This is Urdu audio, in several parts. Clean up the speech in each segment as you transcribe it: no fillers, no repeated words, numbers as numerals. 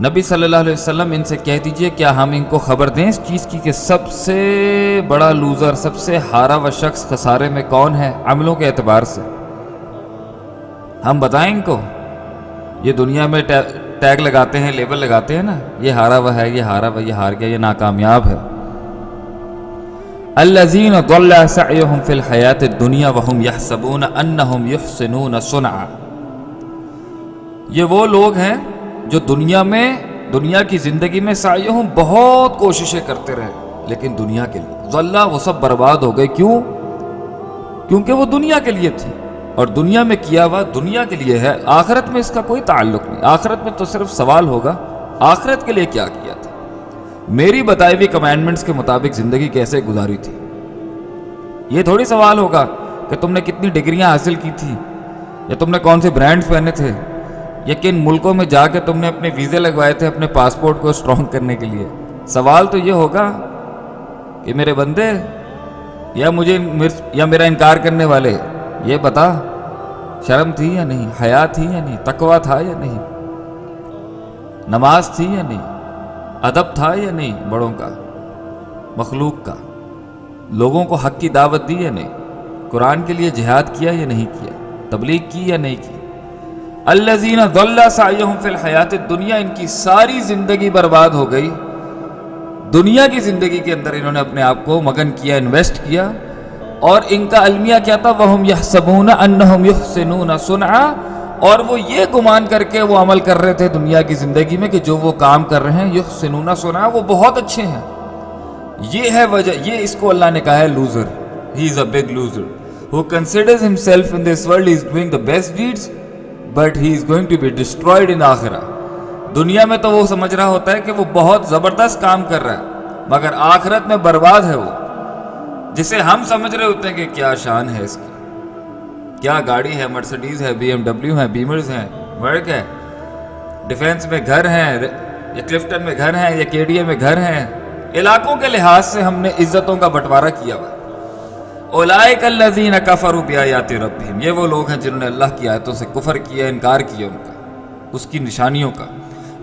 نبی صلی اللہ علیہ وسلم ان سے کہہ دیجئے کیا ہم ان کو خبر دیں اس چیز کی کہ سب سے بڑا لوزر، سب سے ہارا ہوا شخص خسارے میں کون ہے عملوں کے اعتبار سے؟ ہم بتائیں ان کو؟ یہ دنیا میں ٹیگ لگاتے ہیں، لیبل لگاتے ہیں نا، یہ ہارا ہوا ہے، یہ ہارا ہوا، یہ ہار گیا، یہ ناکامیاب ہے۔ الذین ضل سعیہم فی الحیاۃ الدنیا وہم یحسبون انہم یحسنون صنعا، یہ وہ لوگ ہیں جو دنیا کی زندگی میں سعیہم بہت کوششیں کرتے رہے، لیکن دنیا کے لیے ضل، وہ سب برباد ہو گئے۔ کیوں؟ کیونکہ وہ دنیا کے لیے تھی، اور دنیا میں کیا ہوا دنیا کے لیے ہے، آخرت میں اس کا کوئی تعلق نہیں۔ آخرت میں تو صرف سوال ہوگا آخرت کے لیے کیا کیا تھا، میری بتائی ہوئی کمانڈمنٹس کے مطابق زندگی کیسے گزاری تھی۔ یہ تھوڑی سوال ہوگا کہ تم نے کتنی ڈگریاں حاصل کی تھی، یا تم نے کون سے برانڈز پہنے تھے، یا کن ملکوں میں جا کے تم نے اپنے ویزے لگوائے تھے اپنے پاسپورٹ کو اسٹرانگ کرنے کے لیے۔ سوال تو یہ ہوگا کہ میرے بندے یا میرا انکار کرنے والے، یہ بتا شرم تھی یا نہیں، حیا تھی یا نہیں، تقویٰ تھا یا نہیں، نماز تھی یا نہیں، ادب تھا یا نہیں، بڑوں کا، مخلوق کا، لوگوں کو حق کی دعوت دی یا نہیں، قرآن کے لیے جہاد کیا یا نہیں کیا، تبلیغ کی یا نہیں کی۔ الذین ضل سعیہم فی الحیاۃ الدنیا، ان کی ساری زندگی برباد ہو گئی، دنیا کی زندگی کے اندر انہوں نے اپنے آپ کو مگن کیا، انویسٹ کیا، اور ان کا المیہ کیا تھا؟ وہم یحسبون انہم یحسنون صنعا، اور وہ یہ گمان کر کے وہ عمل کر رہے تھے دنیا کی زندگی میں کہ جو وہ کام کر رہے ہیں یحسنون صنعا، وہ بہت اچھے ہیں۔ یہ ہے وجہ، یہ اس کو اللہ نے کہا ہے loser, he is a big loser who considers himself in this world is doing the best deeds but he is going to be destroyed in آخرہ۔ دنیا میں تو وہ سمجھ رہا ہوتا ہے کہ وہ بہت زبردست کام کر رہا ہے، مگر آخرت میں برباد ہے وہ، جسے ہم سمجھ رہے ہوتے ہیں کہ کیا شان ہے اس کی، کیا گاڑی ہے، مرسڈیز ہے، بی ایم ڈبلیو ہے، بیمرز ہیں، ورک ہے، ڈیفینس میں گھر ہیں، یا کلفٹن میں گھر ہیں، یا کے ڈی اے میں گھر ہیں، علاقوں کے لحاظ سے ہم نے عزتوں کا بٹوارہ کیا ہوا۔ اولئک الذین کفروا بآیات ربہم، یہ وہ لوگ ہیں جنہوں نے اللہ کی آیتوں سے کفر کیا، انکار کیا ان کا، اس کی نشانیوں کا،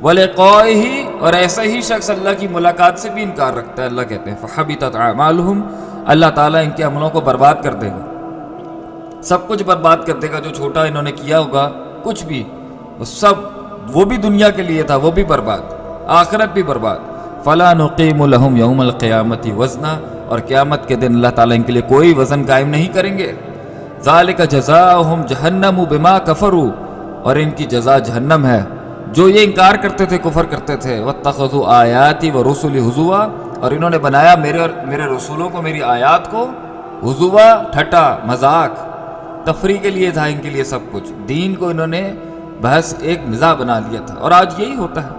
ولقائہ، اور ایسا ہی شخص اللہ کی ملاقات سے بھی انکار رکھتا ہے۔ اللہ کہتے ہیں فحبطت اعمالہم، اللہ تعالیٰ ان کے عملوں کو برباد کر دے گا، سب کچھ برباد کر دے گا، جو چھوٹا انہوں نے کیا ہوگا کچھ بھی، وہ سب، وہ بھی دنیا کے لیے تھا، وہ بھی برباد، آخرت بھی برباد۔ فلا نقیم لہم یوم القیامۃ وزنا، اور قیامت کے دن اللہ تعالیٰ ان کے لیے کوئی وزن قائم نہیں کریں گے۔ ذالک جزاؤہم جہنم بما کفروا، اور ان کی جزا جہنم ہے، جو یہ انکار کرتے تھے، کفر کرتے تھے۔ واتخذوا آیاتی ورسلی ہزوا، اور انہوں نے بنایا میرے اور میرے رسولوں کو، میری آیات کو، ہزوا، ٹھٹا، مذاق، تفریح کے لیے تھا ان کے لیے سب کچھ، دین کو انہوں نے بحث ایک مزاح بنا لیا تھا۔ اور آج یہی ہوتا ہے،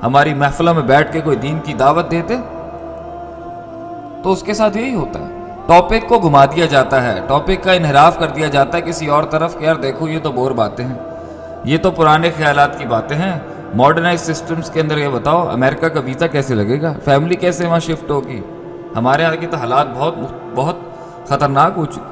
ہماری محفلوں میں بیٹھ کے کوئی دین کی دعوت دیتے تو اس کے ساتھ یہی ہوتا ہے، ٹاپک کو گھما دیا جاتا ہے، ٹاپک کا انحراف کر دیا جاتا ہے کسی اور طرف کہ یار دیکھو یہ تو بور باتیں ہیں، یہ تو پرانے خیالات کی باتیں ہیں، ماڈرنائز سسٹمز کے اندر یہ بتاؤ امریکہ کا ویزا کیسے لگے گا، فیملی کیسے وہاں شفٹ ہوگی، ہمارے یہاں کی تو حالات بہت خطرناک ہو چکے۔